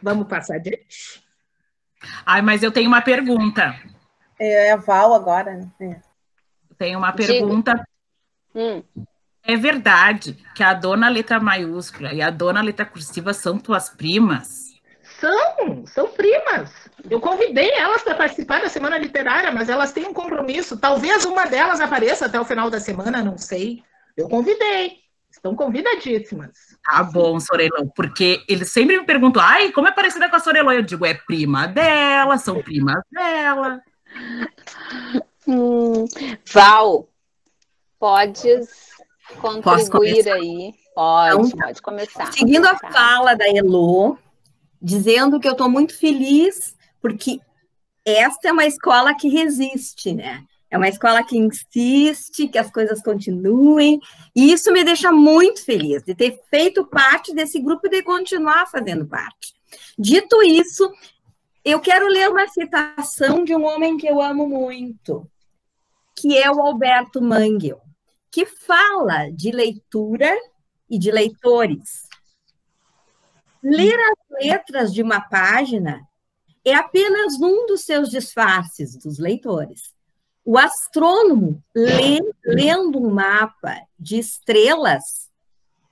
Vamos passar adiante? Ai, mas eu tenho uma pergunta. É a Val agora, né? Tenho uma pergunta. É verdade que a dona letra maiúscula e a dona letra cursiva são tuas primas? São primas. Eu convidei elas para participar da Semana Literária, mas elas têm um compromisso. Talvez uma delas apareça até o final da semana, não sei. Eu convidei. Estão convidadíssimas. Tá bom, Sorelão, porque eles sempre me perguntam, ai, como é parecida com a Sorelão? Eu digo, é prima dela, são primas dela. Val, podes contribuir aí. Pode começar. Seguindo a fala da Elô, dizendo que eu estou muito feliz, porque esta é uma escola que resiste, né? É uma escola que insiste, que as coisas continuem, e isso me deixa muito feliz de ter feito parte desse grupo e de continuar fazendo parte. Dito isso, eu quero ler uma citação de um homem que eu amo muito, que é o Alberto Mangel, que fala de leitura e de leitores. Ler as letras de uma página é apenas um dos seus disfarces dos leitores. O astrônomo lendo um mapa de estrelas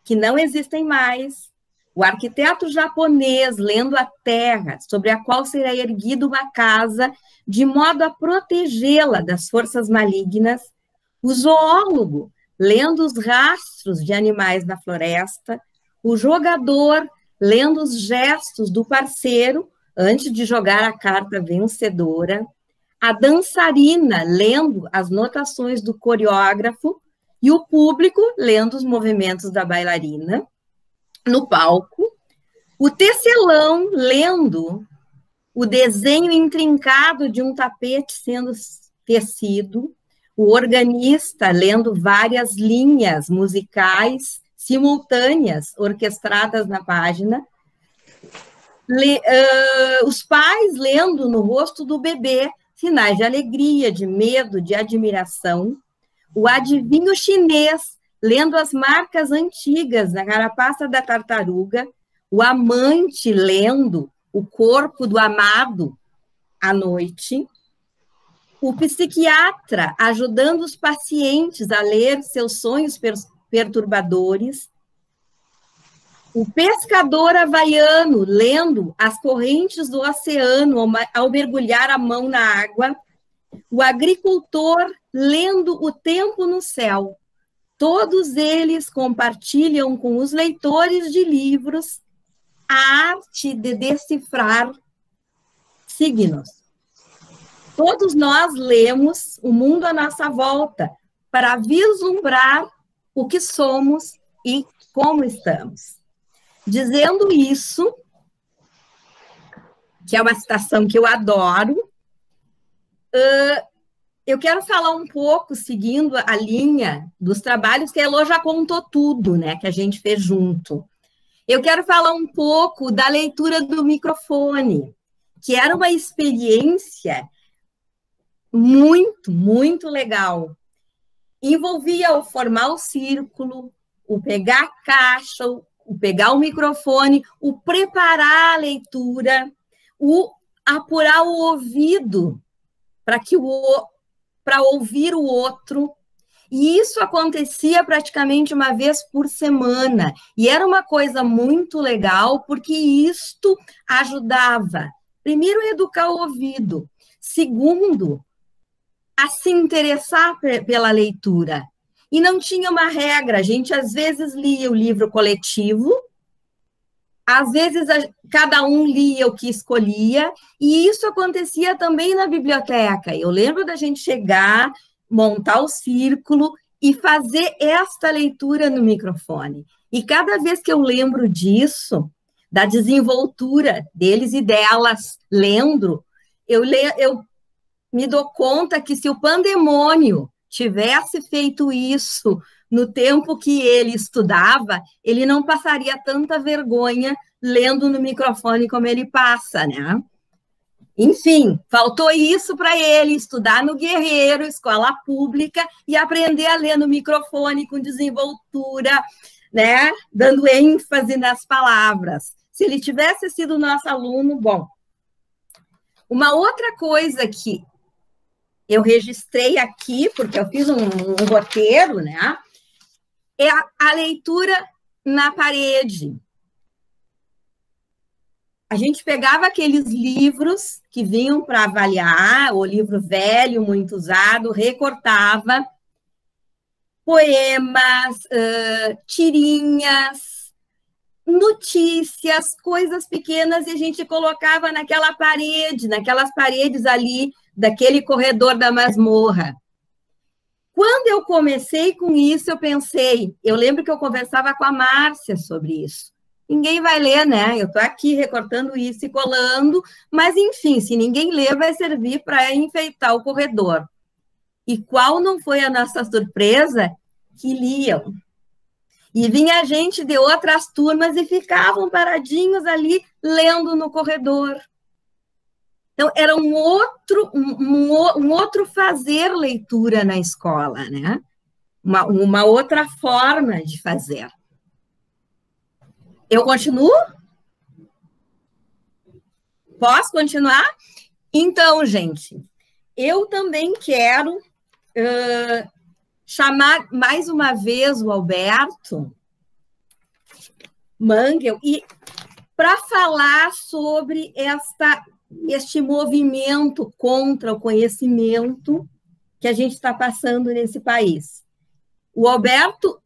que não existem mais. O arquiteto japonês lendo a terra sobre a qual será erguida uma casa de modo a protegê-la das forças malignas. O zoólogo lendo os rastros de animais na floresta. O jogador lendo os gestos do parceiro antes de jogar a carta vencedora, a dançarina lendo as notações do coreógrafo e o público lendo os movimentos da bailarina no palco, o tecelão lendo o desenho intrincado de um tapete sendo tecido, o organista lendo várias linhas musicais simultâneas orquestradas na página, os pais lendo no rosto do bebê sinais de alegria, de medo, de admiração, o adivinho chinês lendo as marcas antigas na carapaça da tartaruga, o amante lendo o corpo do amado à noite, o psiquiatra ajudando os pacientes a ler seus sonhos perturbadores, o pescador havaiano lendo as correntes do oceano ao mergulhar a mão na água, o agricultor lendo o tempo no céu. Todos eles compartilham com os leitores de livros a arte de decifrar signos. Todos nós lemos o mundo à nossa volta para vislumbrar o que somos e como estamos. Dizendo isso, que é uma citação que eu adoro, eu quero falar um pouco, seguindo a linha dos trabalhos que a Elô já contou tudo, né, que a gente fez junto. Eu quero falar um pouco da leitura do microfone, que era uma experiência muito, muito legal. Envolvia o formar o círculo, o pegar a caixa, o pegar o microfone, o preparar a leitura, o apurar o ouvido para ouvir o outro. E isso acontecia praticamente uma vez por semana. E era uma coisa muito legal, porque isto ajudava, primeiro, a educar o ouvido, segundo, a se interessar pela leitura. E não tinha uma regra, a gente às vezes lia o livro coletivo, às vezes cada um lia o que escolhia, e isso acontecia também na biblioteca. Eu lembro da gente chegar, montar o círculo e fazer esta leitura no microfone. E cada vez que eu lembro disso, da desenvoltura deles e delas lendo, eu me dou conta que se o Pandemônio tivesse feito isso no tempo que ele estudava, ele não passaria tanta vergonha lendo no microfone como ele passa, né? Enfim, faltou isso para ele, estudar no Guerreiro, escola pública, e aprender a ler no microfone com desenvoltura, né? Dando ênfase nas palavras. Se ele tivesse sido nosso aluno, bom. Uma outra coisa que eu registrei aqui, porque eu fiz um roteiro, né? É a leitura na parede. A gente pegava aqueles livros que vinham para avaliar, o livro velho, muito usado, recortava poemas, tirinhas, notícias, coisas pequenas, e a gente colocava naquela parede, naquelas paredes ali, daquele corredor da masmorra. Quando eu comecei com isso, eu pensei, eu lembro que eu conversava com a Márcia sobre isso. Ninguém vai ler, né? Eu estou aqui recortando isso e colando, mas, enfim, se ninguém ler, vai servir para enfeitar o corredor. E qual não foi a nossa surpresa? Que liam. E vinha gente de outras turmas e ficavam paradinhos ali, lendo no corredor. Então, era um outro fazer leitura na escola, né? Uma outra forma de fazer. Eu continuo? Posso continuar? Então, gente, eu também quero chamar mais uma vez o Alberto Mangel e para falar sobre este movimento contra o conhecimento que a gente está passando nesse país. O Alberto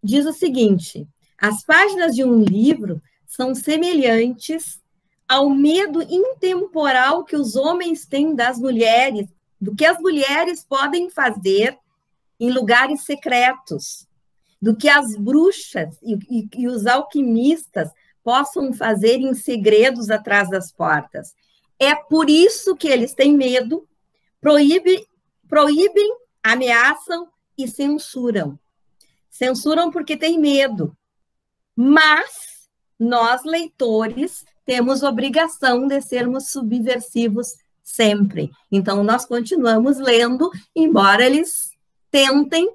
diz o seguinte: as páginas de um livro são semelhantes ao medo intemporal que os homens têm das mulheres, do que as mulheres podem fazer em lugares secretos, do que as bruxas e os alquimistas possam fazer em segredos atrás das portas. É por isso que eles têm medo, proíbem, ameaçam e censuram. Censuram porque têm medo. Mas nós, leitores, temos obrigação de sermos subversivos sempre. Então, nós continuamos lendo, embora eles tentem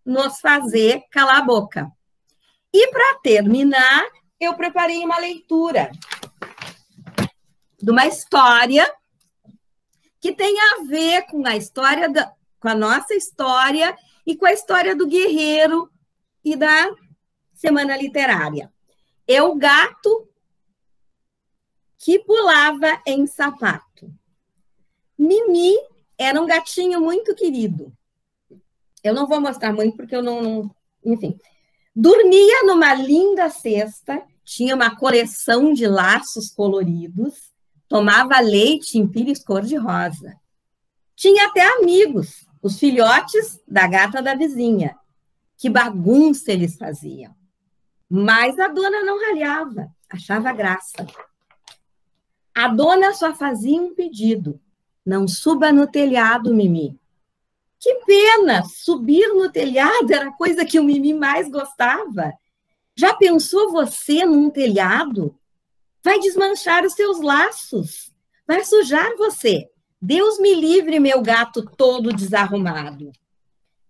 nos fazer calar a boca. E, para terminar, eu preparei uma leitura de uma história que tem a ver com a história com a nossa história e com a história do guerreiro e da Semana Literária. É o gato que pulava em sapato. Mimi era um gatinho muito querido. Eu não vou mostrar muito porque eu não... Enfim. Dormia numa linda cesta, tinha uma coleção de laços coloridos, tomava leite em pires cor-de-rosa. Tinha até amigos, os filhotes da gata da vizinha. Que bagunça eles faziam. Mas a dona não ralhava, achava graça. A dona só fazia um pedido: não suba no telhado, Mimi. Que pena! Subir no telhado era a coisa que o Mimi mais gostava. Já pensou você num telhado? Vai desmanchar os seus laços. Vai sujar você. Deus me livre, meu gato todo desarrumado.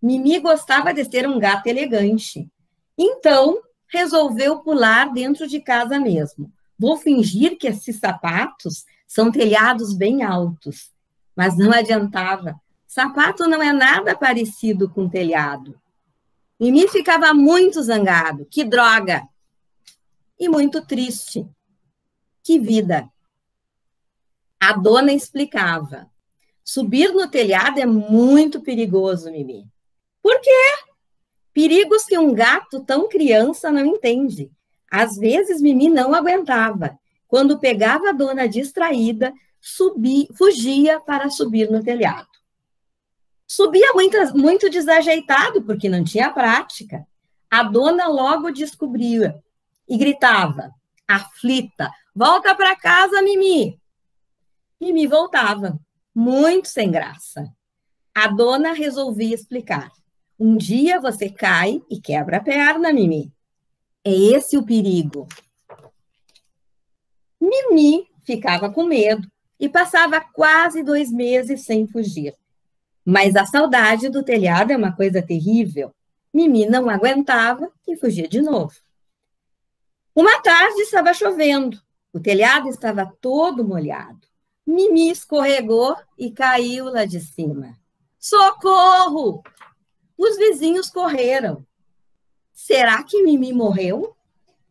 Mimi gostava de ser um gato elegante. Então, resolveu pular dentro de casa mesmo. Vou fingir que esses sapatos são telhados bem altos. Mas não adiantava. Sapato não é nada parecido com telhado. Mimi ficava muito zangado. Que droga! E muito triste. Que vida! A dona explicava. Subir no telhado é muito perigoso, Mimi. Por quê? Perigos que um gato tão criança não entende. Às vezes, Mimi não aguentava. Quando pegava a dona distraída, fugia para subir no telhado. Subia muito desajeitado, porque não tinha prática. A dona logo descobria e gritava, aflita: volta para casa, Mimi. Mimi voltava, muito sem graça. A dona resolvia explicar. Um dia você cai e quebra a perna, Mimi. É esse o perigo. Mimi ficava com medo e passava quase 2 meses sem fugir. Mas a saudade do telhado é uma coisa terrível. Mimi não aguentava e fugia de novo. Uma tarde estava chovendo, o telhado estava todo molhado. Mimi escorregou e caiu lá de cima. Socorro! Os vizinhos correram. Será que Mimi morreu?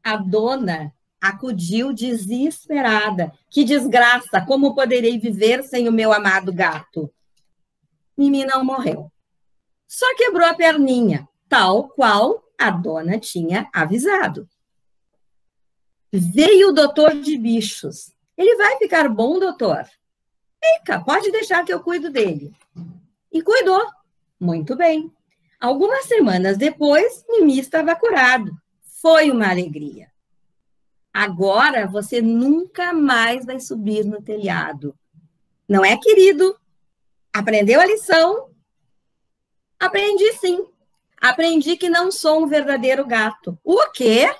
A dona acudiu desesperada. Que desgraça! Como poderei viver sem o meu amado gato? Mimi não morreu. Só quebrou a perninha, tal qual a dona tinha avisado. Veio o doutor de bichos. Ele vai ficar bom, doutor? Fica, pode deixar que eu cuido dele. E cuidou. Muito bem. Algumas semanas depois, Mimi estava curado. Foi uma alegria. Agora você nunca mais vai subir no telhado. Não é, querido? Aprendeu a lição? Aprendi sim. Aprendi que não sou um verdadeiro gato. O quê?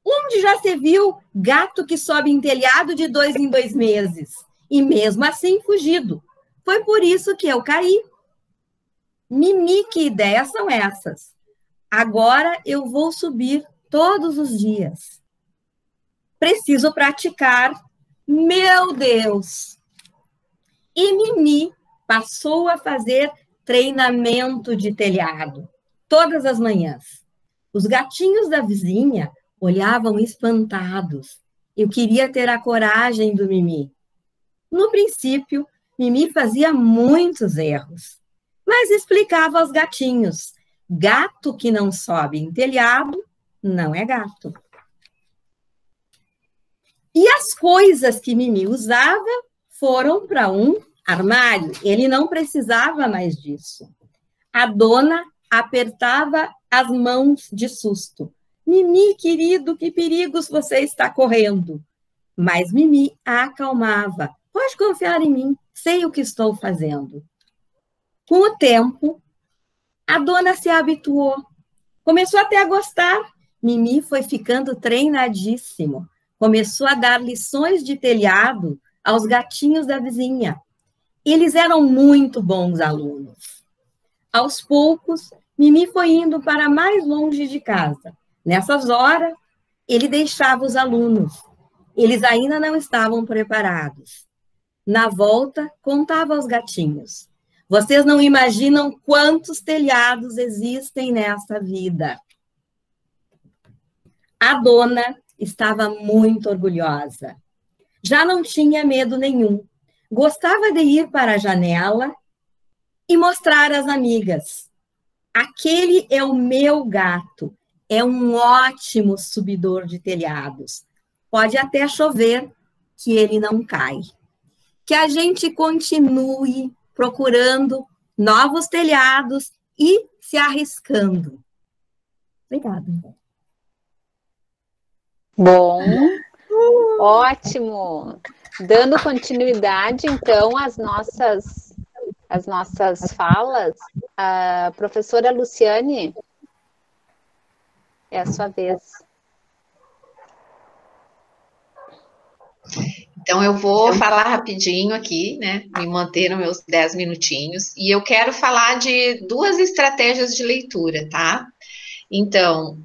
Onde já se viu gato que sobe em telhado de 2 em 2 meses? E mesmo assim fugido. Foi por isso que eu caí. Mimi, que ideias são essas? Agora eu vou subir todos os dias. Preciso praticar. Meu Deus! E Mimi passou a fazer treinamento de telhado todas as manhãs. Os gatinhos da vizinha olhavam espantados. Eu queria ter a coragem do Mimi. No princípio, Mimi fazia muitos erros, mas explicava aos gatinhos: gato que não sobe em telhado não é gato. E as coisas que Mimi usava foram para um armário. Ele não precisava mais disso. A dona apertava as mãos de susto. Mimi, querido, que perigos você está correndo? Mas Mimi a acalmava. Pode confiar em mim, sei o que estou fazendo. Com o tempo, a dona se habituou. Começou até a gostar. Mimi foi ficando treinadíssimo. Começou a dar lições de telhado aos gatinhos da vizinha. Eles eram muito bons alunos. Aos poucos, Mimi foi indo para mais longe de casa. Nessas horas, ele deixava os alunos. Eles ainda não estavam preparados. Na volta, contava aos gatinhos: vocês não imaginam quantos telhados existem nessa vida. A dona estava muito orgulhosa. Já não tinha medo nenhum. Gostava de ir para a janela e mostrar às amigas: aquele é o meu gato, é um ótimo subidor de telhados. Pode até chover, que ele não cai. Que a gente continue procurando novos telhados e se arriscando. Obrigada. Bom, ótimo. Dando continuidade, então, às nossas falas, a professora Luciane, é a sua vez. Então, eu vou falar rapidinho aqui, né? Me manter nos meus 10 minutinhos. E eu quero falar de 2 estratégias de leitura, tá? Então,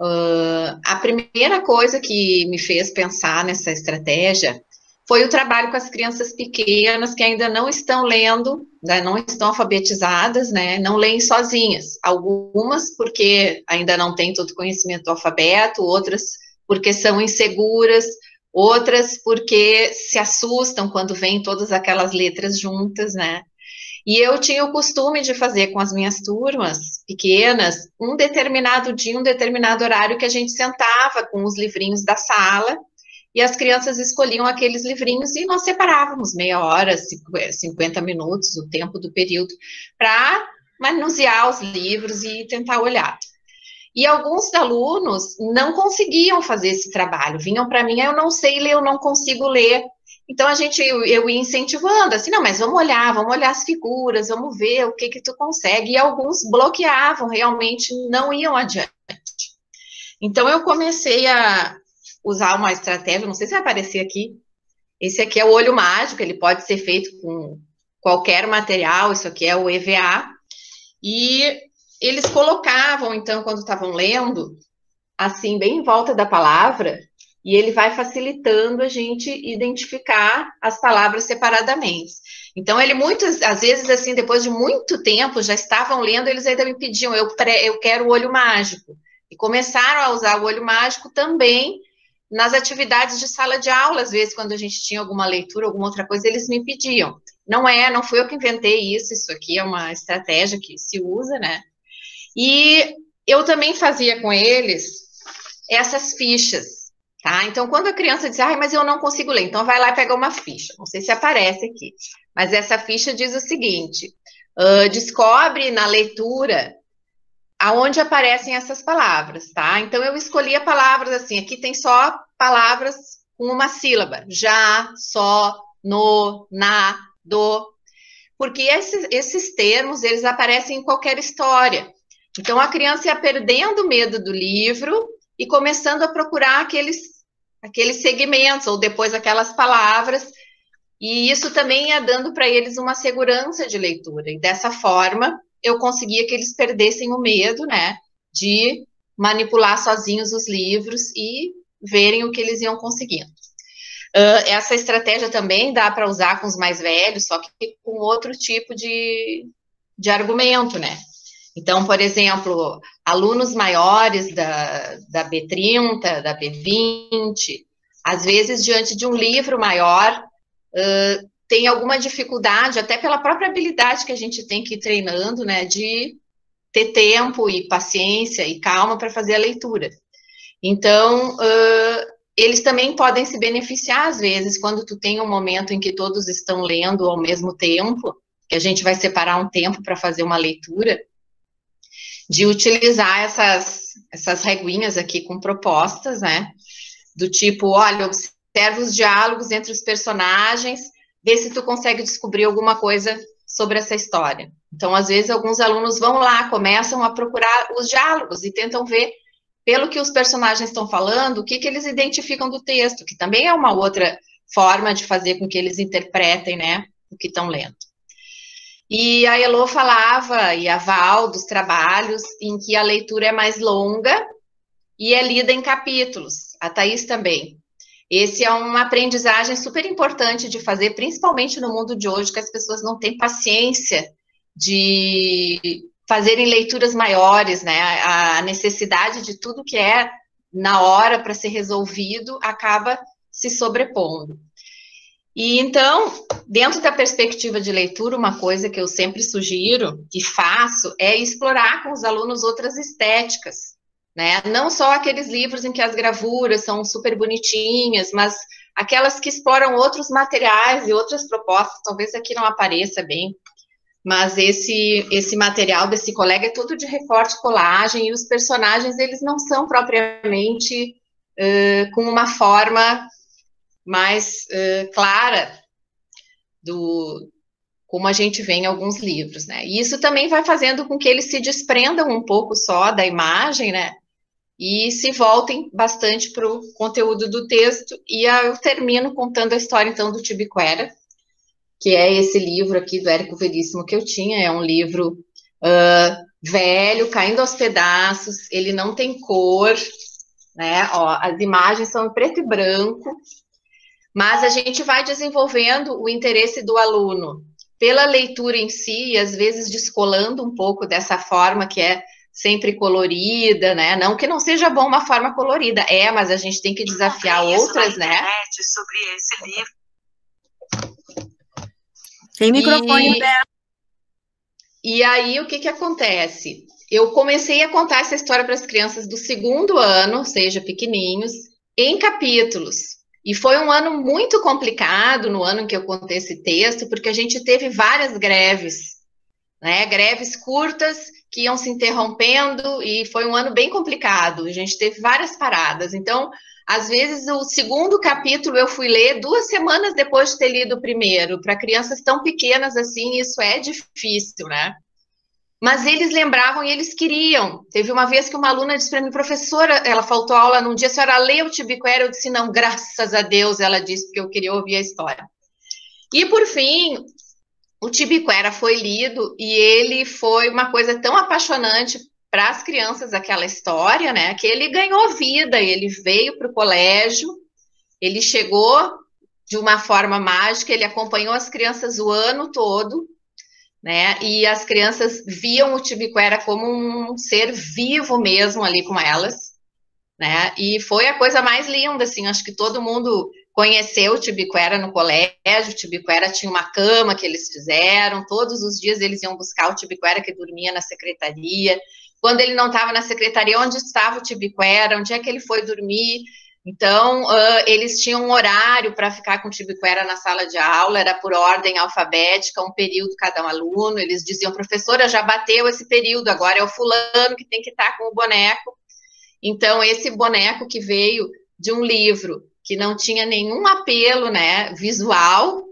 a primeira coisa que me fez pensar nessa estratégia foi o trabalho com as crianças pequenas que ainda não estão lendo, né, não estão alfabetizadas, né, não leem sozinhas. Algumas porque ainda não têm todo o conhecimento do alfabeto, outras porque são inseguras, outras porque se assustam quando vêm todas aquelas letras juntas, né. E eu tinha o costume de fazer com as minhas turmas pequenas, um determinado dia, um determinado horário que a gente sentava com os livrinhos da sala e as crianças escolhiam aqueles livrinhos e nós separávamos meia hora, 50 minutos, o tempo do período, para manusear os livros e tentar olhar. E alguns alunos não conseguiam fazer esse trabalho, vinham para mim: eu não sei ler, eu não consigo ler. Então, eu ia incentivando, assim, não, mas vamos olhar as figuras, vamos ver o que tu consegue. E alguns bloqueavam, realmente não iam adiante. Então, eu comecei a usar uma estratégia, não sei se vai aparecer aqui. Esse aqui é o olho mágico, ele pode ser feito com qualquer material, isso aqui é o EVA. E eles colocavam, então, quando estavam lendo, assim, bem em volta da palavra, e ele vai facilitando a gente identificar as palavras separadamente. Então, ele muitas, às vezes, assim, depois de muito tempo, já estavam lendo, eles ainda me pediam, eu quero o olho mágico. E começaram a usar o olho mágico também nas atividades de sala de aula, às vezes, quando a gente tinha alguma leitura, alguma outra coisa, eles me pediam. Não fui eu que inventei isso aqui é uma estratégia que se usa, né? E eu também fazia com eles essas fichas, tá? Então, quando a criança diz, mas eu não consigo ler, então vai lá e pega uma ficha. Não sei se aparece aqui, mas essa ficha diz o seguinte, descobre na leitura aonde aparecem essas palavras, tá? Então, eu escolhia palavras assim, aqui tem só palavras com uma sílaba, já, só, no, na, do, porque esses termos, eles aparecem em qualquer história. Então, a criança ia perdendo o medo do livro e começando a procurar aqueles segmentos, ou depois aquelas palavras, e isso também ia dando para eles uma segurança de leitura, e dessa forma, eu conseguia que eles perdessem o medo, né, de manipular sozinhos os livros e verem o que eles iam conseguindo. Essa estratégia também dá para usar com os mais velhos, só que com outro tipo de argumento, né? Então, por exemplo, alunos maiores da B30, da B20, às vezes, diante de um livro maior, tem alguma dificuldade, até pela própria habilidade que a gente tem que ir treinando, né, de ter tempo e paciência e calma para fazer a leitura. Então, eles também podem se beneficiar, às vezes, quando tu tem um momento em que todos estão lendo ao mesmo tempo, que a gente vai separar um tempo para fazer uma leitura, de utilizar essas reguinhas aqui com propostas, né, do tipo, olha, observa os diálogos entre os personagens, vê se tu consegue descobrir alguma coisa sobre essa história. Então, às vezes, alguns alunos vão lá, começam a procurar os diálogos e tentam ver, pelo que os personagens estão falando, o que eles identificam do texto, que também é uma outra forma de fazer com que eles interpretem, né, o que estão lendo. E a Elô falava, e a Val, dos trabalhos em que a leitura é mais longa e é lida em capítulos. A Thaís também. Esse é uma aprendizagem super importante de fazer, principalmente no mundo de hoje, que as pessoas não têm paciência de fazerem leituras maiores, né? A necessidade de tudo que é na hora para ser resolvido acaba se sobrepondo. E então, dentro da perspectiva de leitura, uma coisa que eu sempre sugiro e faço é explorar com os alunos outras estéticas, né? Não só aqueles livros em que as gravuras são super bonitinhas, mas aquelas que exploram outros materiais e outras propostas, talvez aqui não apareça bem, mas esse material desse colega é todo de recorte, colagem, e os personagens, eles não são propriamente com uma forma mais clara como a gente vê em alguns livros, né? E isso também vai fazendo com que eles se desprendam um pouco só da imagem, né? E se voltem bastante para o conteúdo do texto. E eu termino contando a história, então, do Tibiquera, que é esse livro aqui do Érico Veríssimo que eu tinha. É um livro velho, caindo aos pedaços, ele não tem cor, né? Ó, as imagens são em preto e branco, mas a gente vai desenvolvendo o interesse do aluno pela leitura em si, e às vezes descolando um pouco dessa forma que é sempre colorida, né? Não que não seja bom uma forma colorida, mas a gente tem que desafiar outras, né? Sobre esse livro. Sem microfone, né? E aí, o que acontece? Eu comecei a contar essa história para as crianças do 2º ano, ou seja, pequenininhos, em capítulos. E foi um ano muito complicado, no ano em que eu contei esse texto, porque a gente teve várias greves, né? Greves curtas que iam se interrompendo, e foi um ano bem complicado. A gente teve várias paradas. Então, às vezes, o 2º capítulo eu fui ler 2 semanas depois de ter lido o primeiro. Para crianças tão pequenas assim, isso é difícil, né? Mas eles lembravam e eles queriam. Teve uma vez que uma aluna disse para mim, professora, ela faltou aula num dia, a senhora leu o Tibiquera? Eu disse, não, graças a Deus, ela disse, porque eu queria ouvir a história. E, por fim, o Tibiquera foi lido e ele foi uma coisa tão apaixonante para as crianças aquela história, né? Que ele ganhou vida, ele veio para o colégio, ele chegou de uma forma mágica, ele acompanhou as crianças o ano todo, né? E as crianças viam o Tibiquera como um ser vivo mesmo ali com elas, né? E foi a coisa mais linda, assim, acho que todo mundo conheceu o Tibiquera no colégio. O Tibiquera tinha uma cama que eles fizeram, todos os dias eles iam buscar o Tibiquera que dormia na secretaria. Quando ele não estava na secretaria, onde estava o Tibiquera, onde é que ele foi dormir? Então, eles tinham um horário para ficar com o Tibiquera na sala de aula, era por ordem alfabética, um período cada um aluno. Eles diziam, professora, já bateu esse período, agora é o fulano que tem que estar com o boneco. Então, esse boneco que veio de um livro que não tinha nenhum apelo, né, visual,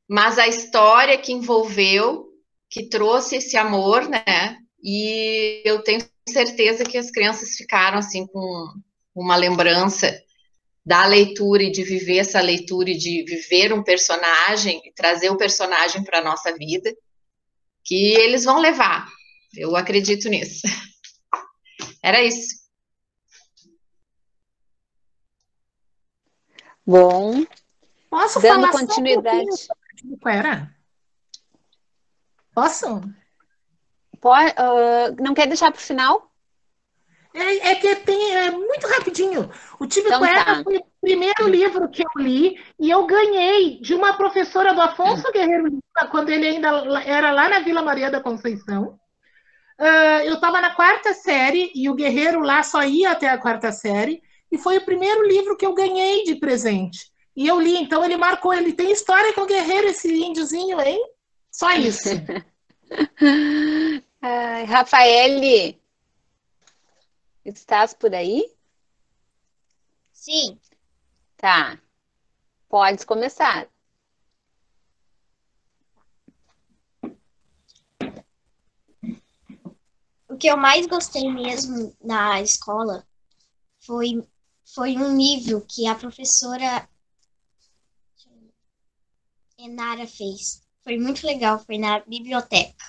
mas a história que envolveu, que trouxe esse amor, né, e eu tenho certeza que as crianças ficaram, assim, com uma lembrança da leitura e de viver essa leitura e de viver um personagem e trazer o personagem para a nossa vida, que eles vão levar. Eu acredito nisso. Era isso. Bom, Posso dando falar continuidade. só um pouquinho sobre Tibiquera? Posso? Pode, não quer deixar para o final? É que é muito rapidinho. O Tibiquera Então tá. foi o primeiro livro que eu li e eu ganhei de uma professora do Afonso Guerreiro Lima, quando ele ainda era lá na Vila Maria da Conceição. Eu estava na 4ª série e o Guerreiro lá só ia até a 4ª série e foi o primeiro livro que eu ganhei de presente. E eu li, então ele marcou, ele tem história com o Guerreiro, esse índiozinho, hein? Só isso. Rafaele, estás por aí? Sim. Tá. Podes começar. O que eu mais gostei mesmo na escola foi um livro que a professora Enara fez. Foi muito legal, foi na biblioteca.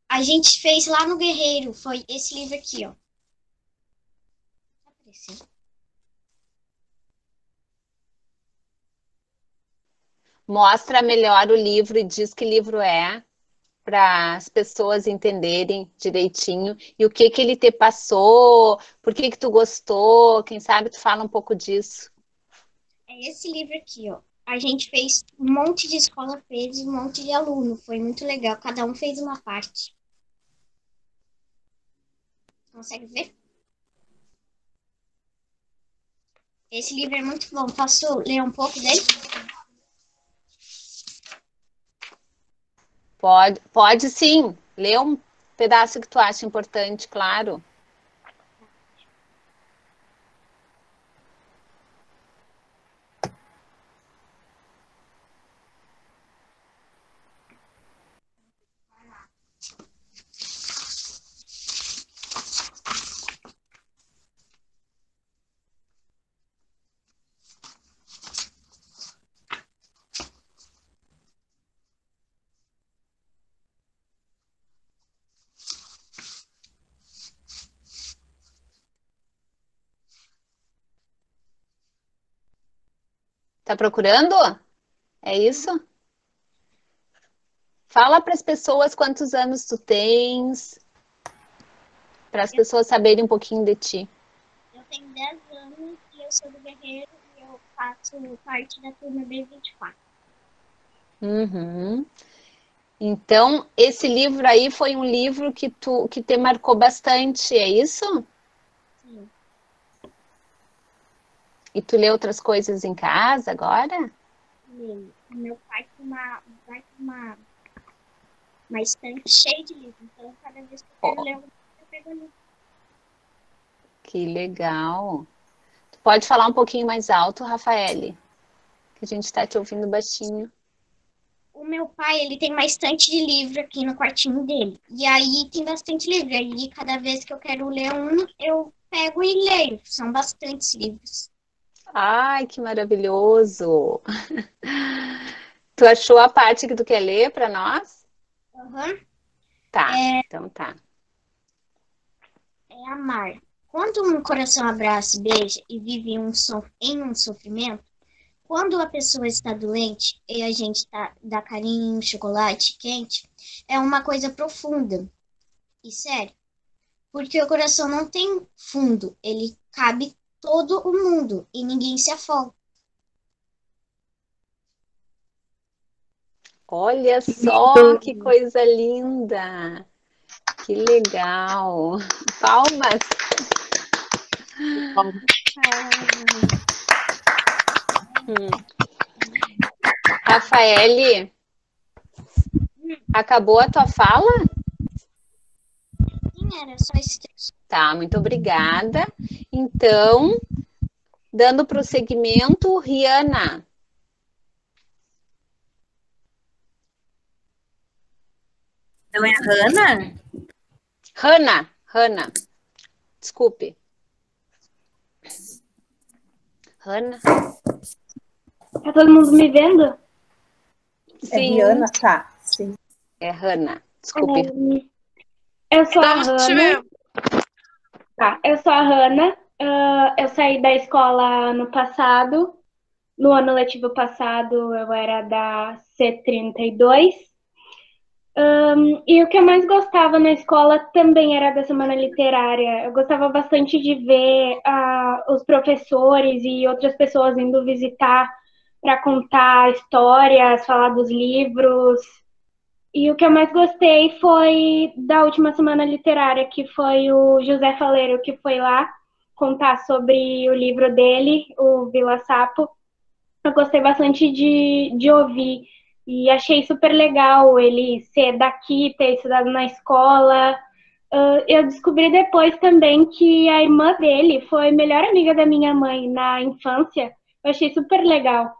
A gente fez lá no Guerreiro, foi esse livro aqui, ó. Mostra melhor o livro e diz que livro é, para as pessoas entenderem direitinho e o que ele te passou, por que tu gostou, quem sabe tu fala um pouco disso. É esse livro aqui, ó. A gente fez, um monte de escola fez, um monte de aluno, foi muito legal, cada um fez uma parte. Consegue ver? Esse livro é muito bom, posso ler um pouco dele? Pode sim, lê um pedaço que tu acha importante, claro. Tá procurando? É isso? Fala para as pessoas quantos anos tu tens, para as pessoas saberem um pouquinho de ti. Eu tenho 10 anos e eu sou do Guerreiro e eu faço parte da turma B24. Uhum. Então, esse livro aí foi um livro que te marcou bastante, é isso? Sim. E tu lê outras coisas em casa agora? Leio. Meu pai tem uma estante cheia de livros, então cada vez que eu quero ler, eu pego livro. Que legal. Tu pode falar um pouquinho mais alto, Rafaele? Que a gente está te ouvindo baixinho. O meu pai, ele tem uma estante de livro aqui no quartinho dele. E aí tem bastante livro. E cada vez que eu quero ler um, eu pego e leio. São bastantes livros. Ai, que maravilhoso! Tu achou a parte que tu quer ler para nós? Uhum. Tá, então tá. É amar. Quando um coração abraça e beija e vive em um sofrimento, quando a pessoa está doente e a gente dá carinho em um chocolate quente, é uma coisa profunda e séria. Porque o coração não tem fundo, ele cabe todo o mundo e ninguém se afoga. Olha só que coisa linda! Que legal! Palmas! Rafaele, acabou a tua fala? Sim, era só esse texto. Tá, muito obrigada. Então, dando prosseguimento, Rihanna. Não é Hannah? Hannah. Desculpe. Hannah. Tá todo mundo me vendo? É Rihanna, tá. Sim. É Hannah. Desculpe. Eu sou a Hannah. Tá, eu sou a Hannah. Eu saí da escola ano passado. No ano letivo passado, eu era da C32. E o que eu mais gostava na escola também era da semana literária. Eu gostava bastante de ver os professores e outras pessoas indo visitar para contar histórias, falar dos livros. E o que eu mais gostei foi da última semana literária, que foi o José Faleiro, que foi lá contar sobre o livro dele, o Vila Sapo. Eu gostei bastante de ouvir. E achei super legal ele ser daqui, ter estudado na escola. Eu descobri depois também que a irmã dele foi melhor amiga da minha mãe na infância. Eu achei super legal.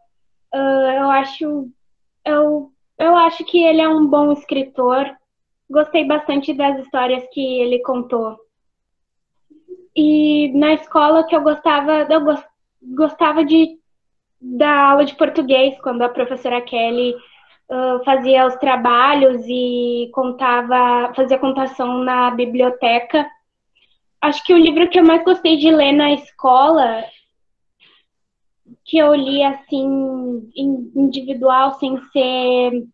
Eu acho que ele é um bom escritor. Gostei bastante das histórias que ele contou. E na escola que eu gostava da aula de português, quando a professora Kelly fazia os trabalhos e fazia contação na biblioteca. Acho que o livro que eu mais gostei de ler na escola, que eu li assim, individual, sem ser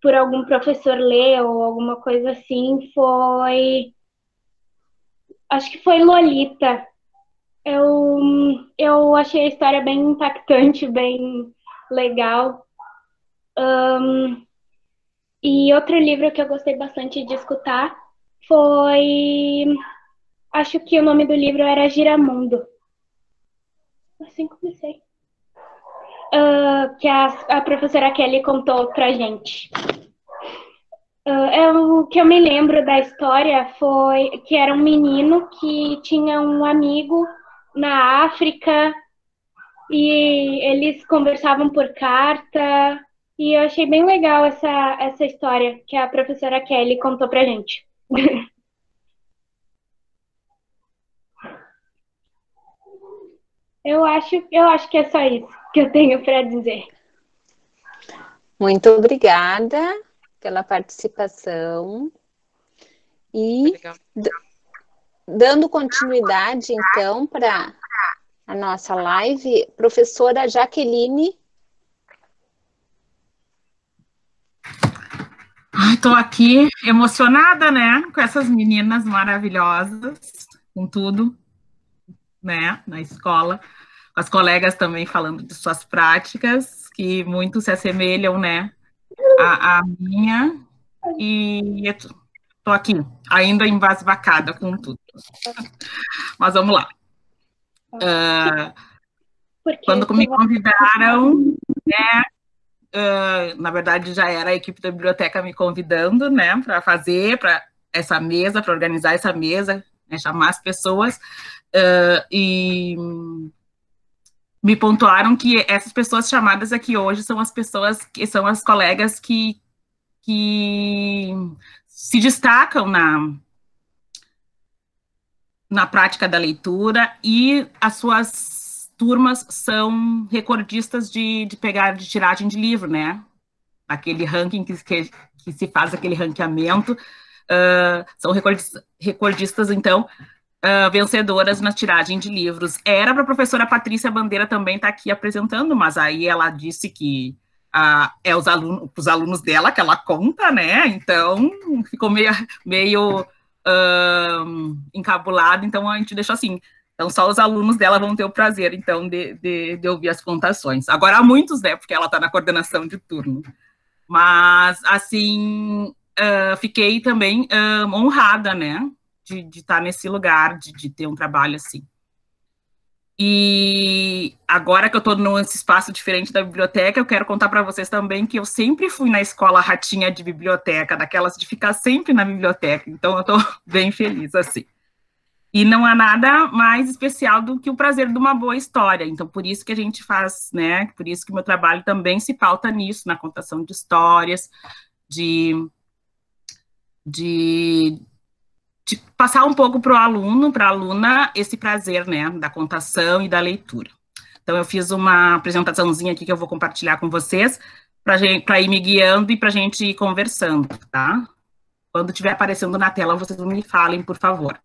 por algum professor ler ou alguma coisa assim, acho que foi Lolita. Eu achei a história bem impactante, bem legal. E outro livro que eu gostei bastante de escutar foi... Acho que o nome do livro era Giramundo. Assim comecei. Que a professora Kelly contou pra gente. O que eu me lembro da história foi que era um menino que tinha um amigo na África e eles conversavam por carta. E eu achei bem legal essa história que a professora Kelly contou pra gente. Eu acho que é só isso que eu tenho para dizer. Muito obrigada pela participação. E dando continuidade, então, para a nossa live, professora Jaqueline. Estou aqui emocionada, né, com essas meninas maravilhosas, com tudo, né, na escola, com as colegas também falando de suas práticas, que muito se assemelham, né, à minha, e estou aqui, ainda embasbacada com tudo. Mas vamos lá. Quando me convidaram, né, na verdade, já era a equipe da biblioteca me convidando, né, para fazer essa mesa, para organizar essa mesa, né, chamar as pessoas, e me pontuaram que essas pessoas chamadas aqui hoje são as pessoas que são as colegas que se destacam na prática da leitura, e as suas turmas são recordistas de tiragem de livro, né? aquele ranking que se faz aquele ranqueamento, são recordistas, então, vencedoras na tiragem de livros. Era para a professora Patrícia Bandeira também estar aqui apresentando, mas aí ela disse que é os alunos dela que ela conta, né? Então, ficou meio encabulado, então a gente deixou assim. Então, só os alunos dela vão ter o prazer, então, de ouvir as contações. Agora, há muitos, né? Porque ela está na coordenação de turno. Mas, assim, fiquei também honrada, né? De estar nesse lugar, de ter um trabalho assim. E agora que eu estou nesse espaço diferente da biblioteca, eu quero contar para vocês também que eu sempre fui na escola ratinha de biblioteca, daquelas de ficar sempre na biblioteca. Então, eu estou bem feliz, assim. E não há nada mais especial do que o prazer de uma boa história. Então, por isso que a gente faz, né? Por isso que o meu trabalho também se pauta nisso, na contação de histórias, de passar um pouco para o aluno, para a aluna, esse prazer, né? Da contação e da leitura. Então, eu fiz uma apresentaçãozinha aqui que eu vou compartilhar com vocês, para ir me guiando e para a gente ir conversando, tá? Quando estiver aparecendo na tela, vocês me falem, por favor.